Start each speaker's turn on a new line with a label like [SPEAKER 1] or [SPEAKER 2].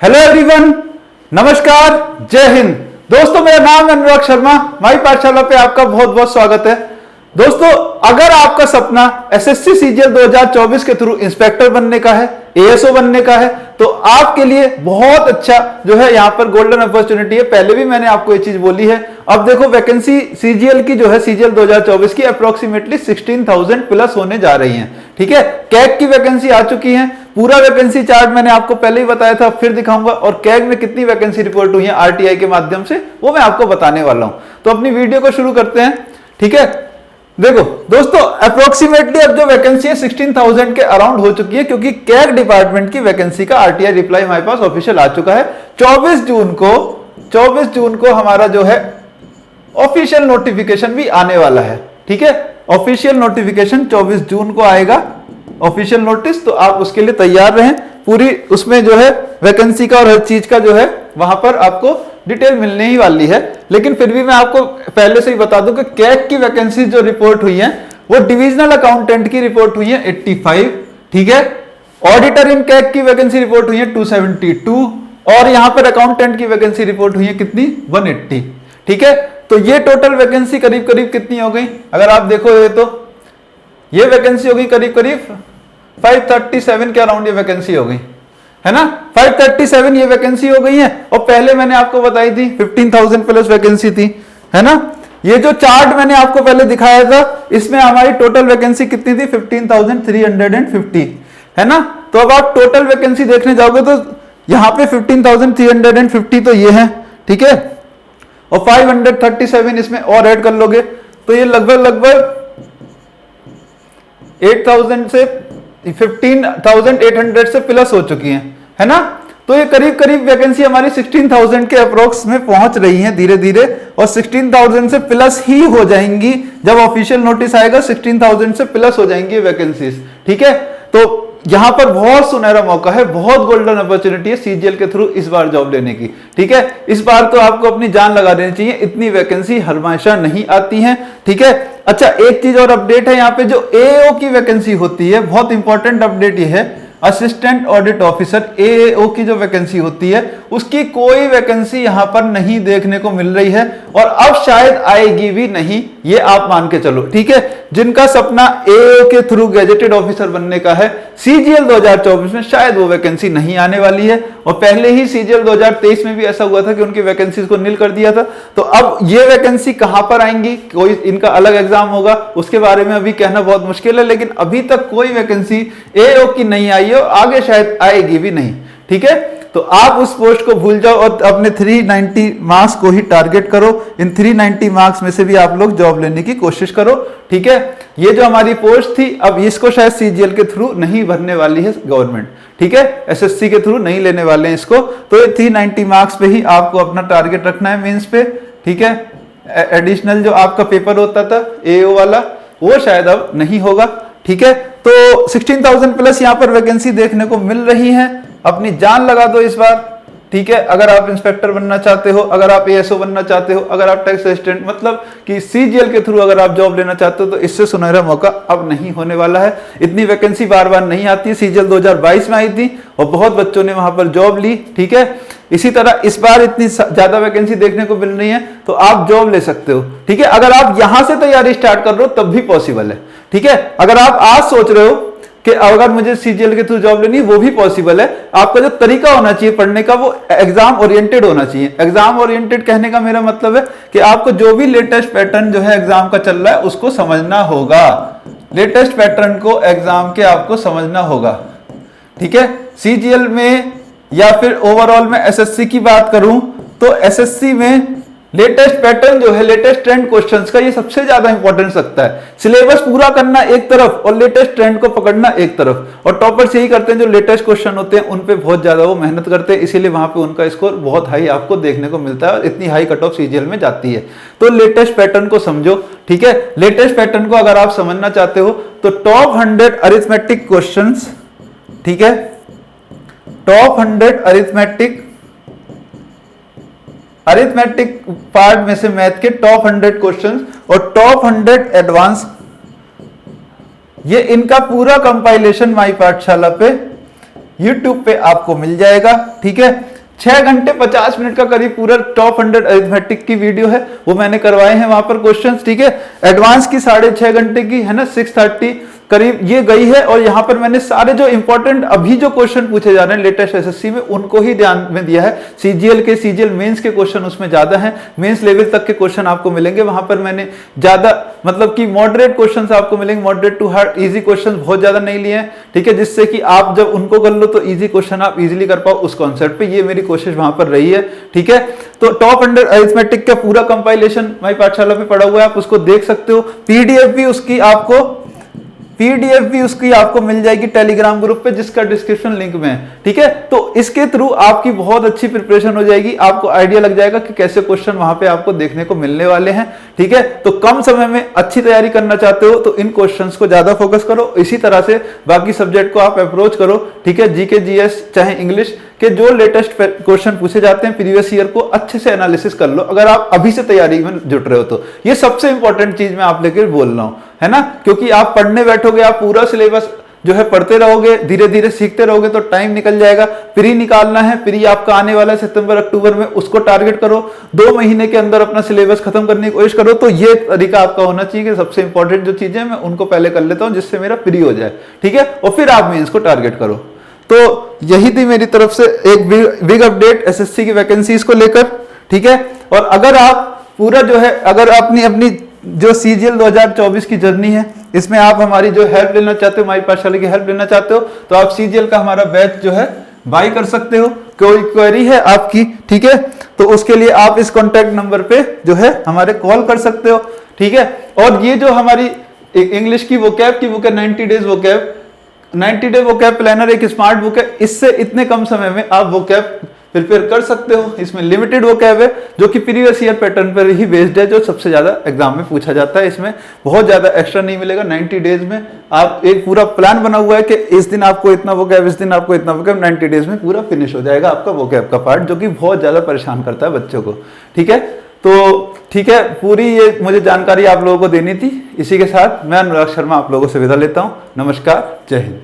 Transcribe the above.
[SPEAKER 1] Hello everyone, नमस्कार, जय हिंद। दोस्तों मेरा नाम है अनुराग शर्मा। माई पाठशाला पे आपका बहुत बहुत स्वागत है। दोस्तों अगर आपका सपना एसएससी सीजीएल 2024 के थ्रू इंस्पेक्टर बनने का है, एएसओ बनने का है, तो आपके लिए बहुत अच्छा जो है यहाँ पर गोल्डन अपॉर्चुनिटी है। पहले भी मैंने आपको ये चीज बोली है। अब देखो वैकेंसी सीजीएल की जो है सीजीएल 2024 की अप्रोक्सीमेटली 16,000 प्लस होने जा रही है। ठीक है, कैग की वैकेंसी आ चुकी है। पूरा वैकेंसी चार्ट मैंने आपको पहले ही बताया था, फिर दिखाऊंगा। और कैग में कितनी वैकेंसी रिपोर्ट हुई है आरटीआई के माध्यम से, वो मैं आपको बताने वाला हूं। तो अपनी वीडियो को शुरू करते हैं। ठीक है, देखो दोस्तों अप्रोक्सीमेटली अब जो वैकेंसी है 16,000 के अराउंड हो चुकी है, क्योंकि कैग डिपार्टमेंट की वैकेंसी का आरटीआई रिप्लाई हमारे पास ऑफिशियल आ चुका है। 24 जून को हमारा जो है ऑफिशियल नोटिफिकेशन भी आने वाला है। ठीक है, ऑफिशियल नोटिफिकेशन 24 जून को आएगा, ऑफिशियल नोटिस। तो आप उसके लिए तैयार रहें। पूरी उसमें जो है वैकेंसी का और हर चीज का जो है वहां पर आपको डिटेल मिलने ही वाली है। लेकिन फिर भी मैं आपको पहले से ही बता दूं कि कैग की वैकेंसी जो रिपोर्ट हुई है वो डिविजनल अकाउंटेंट की रिपोर्ट हुई है 85। ठीक है, ऑडिटर इन कैग की वैकेंसी रिपोर्ट हुई है 272 और यहां पर अकाउंटेंट की वैकेंसी रिपोर्ट हुई है कितनी, 180। ठीक है, तो ये टोटल वैकेंसी करीब करीब कितनी हो गई, अगर आप देखो ये वैकेंसी होगी करीब करीब 537 के अराउंड ये वैकेंसी हो गई है ना। 537 ये वैकेंसी हो गई है। और पहले मैंने आपको बताई थी 15,000 प्लस वैकेंसी थी, है ना। ये जो चार्ट मैंने आपको पहले दिखाया था इसमें हमारी टोटल वैकेंसी कितनी थी, 15,350, है ना। तो अब आप टोटल वैकेंसी देखने जाओगे तो यहां पे 15,350 तो ये है। ठीक है, और 537 इसमें और ऐड कर लोगे तो ये लगभग 8,000 से 15,800 से प्लस हो चुकी है ना। तो ये करीब करीब वैकेंसी हमारी 16,000 के अप्रोक्स में पहुंच रही है धीरे धीरे, और 16,000 से प्लस ही हो जाएंगी जब ऑफिशियल नोटिस आएगा। 16,000 से प्लस हो जाएंगी वैकेंसीज। ठीक है, तो यहां पर बहुत सुनहरा मौका है, बहुत गोल्डन अपॉर्चुनिटी है सीजीएल के थ्रू इस बार जॉब लेने की। ठीक है, इस बार तो आपको अपनी जान लगा देनी चाहिए, इतनी वैकेंसी हमेशा नहीं आती है। ठीक है, अच्छा एक चीज और अपडेट है, यहाँ पे जो एओ की वैकेंसी होती है, बहुत इंपॉर्टेंट अपडेट ये है, असिस्टेंट ऑडिट ऑफिसर एओ की जो वैकेंसी होती है उसकी कोई वैकेंसी यहां पर नहीं देखने को मिल रही है, और अब शायद आएगी भी नहीं, ये आप मान के चलो। ठीक है, जिनका सपना एओ के थ्रू गैजेटेड ऑफिसर बनने का है, सीजीएल 2024 में शायद वो वैकेंसी नहीं आने वाली है। और पहले ही सीजीएल 2023 में भी ऐसा हुआ था कि उनकी वैकेंसीज को नील कर दिया था। तो अब ये वैकेंसी कहां पर आएंगी, कोई इनका अलग एग्जाम होगा, उसके बारे में अभी कहना बहुत मुश्किल है। लेकिन अभी तक कोई वैकेंसी एओ की नहीं आई है, आगे शायद आएगी भी नहीं। ठीक है, तो आप उस पोस्ट को भूल जाओ और अपने 390 मार्क्स को ही टारगेट करो। इन 390 मार्क्स में से भी आप लोग जॉब लेने की कोशिश करो। ठीक है, ये जो हमारी पोस्ट थी अब इसको शायद सीजीएल के थ्रू नहीं भरने वाली है गवर्नमेंट। ठीक है, एसएससी के थ्रू नहीं लेने वाले हैं इसको। तो ये 390 मार्क्स पे ही आपको अपना टारगेट रखना है मेंस पे। ठीक है, एडिशनल जो आपका पेपर होता था एओ वाला वो शायद अब नहीं होगा। ठीक है, तो 16,000 प्लस यहाँ पर वैकेंसी देखने को मिल रही है। अपनी जान लगा दो इस बार। ठीक है, अगर आप इंस्पेक्टर बनना चाहते हो, अगर आप एएसओ बनना चाहते हो, अगर आप टैक्स असिस्टेंट मतलब कि सीजीएल के थ्रू अगर आप जॉब लेना चाहते हो, तो इससे सुनहरा मौका अब नहीं होने वाला है। इतनी वैकेंसी बार बार नहीं आती। सीजीएल 2022 में आई थी और बहुत बच्चों ने वहां पर जॉब ली। ठीक है, इसी तरह इस बार इतनी ज्यादा वैकेंसी देखने को मिल रही है तो आप जॉब ले सकते हो। ठीक है, अगर आप यहां से तैयारी स्टार्ट कर रहे हो तब भी पॉसिबल है। ठीक है, अगर आप आज सोच रहे हो कि अगर मुझे सीजीएल के थ्रू जॉब लेनी है, वो भी पॉसिबल है। आपका जो तरीका होना चाहिए पढ़ने का वो एग्जाम ओरिएंटेड होना चाहिए। एग्जाम ओरिएंटेड कहने का मेरा मतलब है कि आपको जो भी लेटेस्ट पैटर्न जो है एग्जाम का चल रहा है उसको समझना होगा। लेटेस्ट पैटर्न को एग्जाम के आपको समझना होगा। ठीक है, सीजीएल में या फिर ओवरऑल में एसएससी की बात करूं तो एसएससी में लेटेस्ट पैटर्न जो है, लेटेस्ट ट्रेंड क्वेश्चंस का, ये सबसे ज्यादा इंपॉर्टेंस रखता है। सिलेबस पूरा करना एक तरफ और लेटेस्ट ट्रेंड को पकड़ना एक तरफ। और टॉपर्स यही करते हैं, जो लेटेस्ट क्वेश्चन होते हैं उन पे बहुत ज्यादा वो मेहनत करते हैं, इसीलिए वहां पे उनका स्कोर बहुत हाई आपको देखने को मिलता है और इतनी हाई कट ऑफ सीजीएल में जाती है। तो लेटेस्ट पैटर्न को समझो। ठीक है, लेटेस्ट पैटर्न को अगर आप समझना चाहते हो तो टॉप 100 अरिथमेटिक क्वेश्चन, ठीक है, टॉप 100 अरिथमेटिक पार्ट में से मैथ के टॉप 100 क्वेश्चंस और टॉप 100 एडवांस, ये इनका पूरा कंपाइलेशन माई पाठशाला पे YouTube पे आपको मिल जाएगा। ठीक है, 6 घंटे 50 मिनट का करीब पूरा टॉप 100 अरिथमेटिक की वीडियो है, वो मैंने करवाए हैं वहां पर क्वेश्चंस, ठीक है। एडवांस की 6.5 घंटे की है ना, 630 करीब ये गई है। और यहाँ पर मैंने सारे जो इंपॉर्टेंट अभी जो क्वेश्चन पूछे जा रहे हैं लेटेस्ट एसएससी में, उनको ही ध्यान में दिया है। सीजीएल मेंस के क्वेश्चन उसमें ज्यादा हैं, मेंस लेवल तक के क्वेश्चन आपको मिलेंगे वहां पर। मैंने ज्यादा मतलब कि मॉडरेट क्वेश्चन आपको मिलेंगे, moderate to hard, easy question बहुत ज्यादा नहीं लिए हैं, ठीक है, जिससे कि आप जब उनको कर लो तो इजी क्वेश्चन आप इजिली कर पाओ उस कॉन्सेप्ट पे। ये मेरी कोशिश वहां पर रही है, ठीक है। तो टॉप 100 अरिथमेटिक का पूरा कंपाइलेशन माई पाठशाला में पड़ा हुआ है, आप उसको देख सकते हो। पीडीएफ भी उसकी आपको मिल जाएगी टेलीग्राम ग्रुप पे, जिसका डिस्क्रिप्शन लिंक में है, ठीक है। तो इसके थ्रू आपकी बहुत अच्छी प्रिपरेशन हो जाएगी, आपको आइडिया लग जाएगा कि कैसे क्वेश्चन वहां पे आपको देखने को मिलने वाले हैं, ठीक है। तो कम समय में अच्छी तैयारी करना चाहते हो तो इन क्वेश्चंस को ज्यादा फोकस करो, इसी तरह से बाकी सब्जेक्ट को आप अप्रोच करो, ठीक है। जीके जीएस चाहे इंग्लिश के जो लेटेस्ट क्वेश्चन पूछे जाते हैं प्रीवियस ईयर को अच्छे से एनालिसिस कर लो, अगर आप अभी से तैयारी में जुट रहे हो तो। ये सबसे इंपॉर्टेंट चीज मैं आप लेकर बोल रहा हूं, है ना, क्योंकि आप पढ़ने बैठोगे, आप पूरा सिलेबस जो है पढ़ते रहोगे, धीरे धीरे सीखते रहोगे तो टाइम निकल जाएगा। प्री निकालना है, प्री आपका आने वाला है सितंबर अक्टूबर में, उसको टारगेट करो, 2 महीने के अंदर अपना सिलेबस खत्म करने की कोशिश करो। तो ये तरीका आपका होना चाहिए कि सबसे इंपॉर्टेंट जो चीजें मैं उनको पहले कर लेता हूं जिससे मेरा प्री हो जाए, ठीक है, और फिर आप मेंस को टारगेट करो। तो यही थी मेरी तरफ से एक बिग अपडेट एसएससी की वैकेंसीज को लेकर, ठीक है। और अगर आप पूरा जो है, अगर अपनी जो सीजीएल 2024 की जर्नी है, इसमें आप हमारी जो हेल्प लेना चाहते हो, हमारी पाठशाला की हेल्प लेना चाहते हो, तो आप सीजीएल का हमारा बैच जो है बाय कर सकते हो। कोई क्वेरी है आपकी, ठीक है, तो उसके लिए आप इस कॉन्टैक्ट नंबर पे जो है हमारे कॉल कर सकते हो, ठीक है। और ये जो हमारी इंग्लिश की वोकैब की बुक है 90 days vocab, 90 day vocab planner एक स्मार्ट बुक है, इससे इतने कम समय में आप वोकैब प्रिपेयर कर सकते हो। इसमें लिमिटेड वोकैब है जो कि प्रीवियस ईयर पैटर्न पर ही बेस्ड है, जो सबसे ज्यादा एग्जाम में पूछा जाता है। इसमें बहुत ज्यादा एक्स्ट्रा नहीं मिलेगा। 90 डेज में आप एक पूरा प्लान बना हुआ है कि इस दिन आपको इतना वोकैब, इस दिन आपको इतना वोकैब, 90 डेज में पूरा फिनिश हो जाएगा आपका वोकैब का पार्ट, जो कि बहुत ज्यादा परेशान करता है बच्चों को, ठीक है। तो ठीक है, पूरी ये मुझे जानकारी आप लोगों को देनी थी। इसी के साथ मैं अनुराग शर्मा आप लोगों से विदा लेता हूं। नमस्कार, जय हिंद।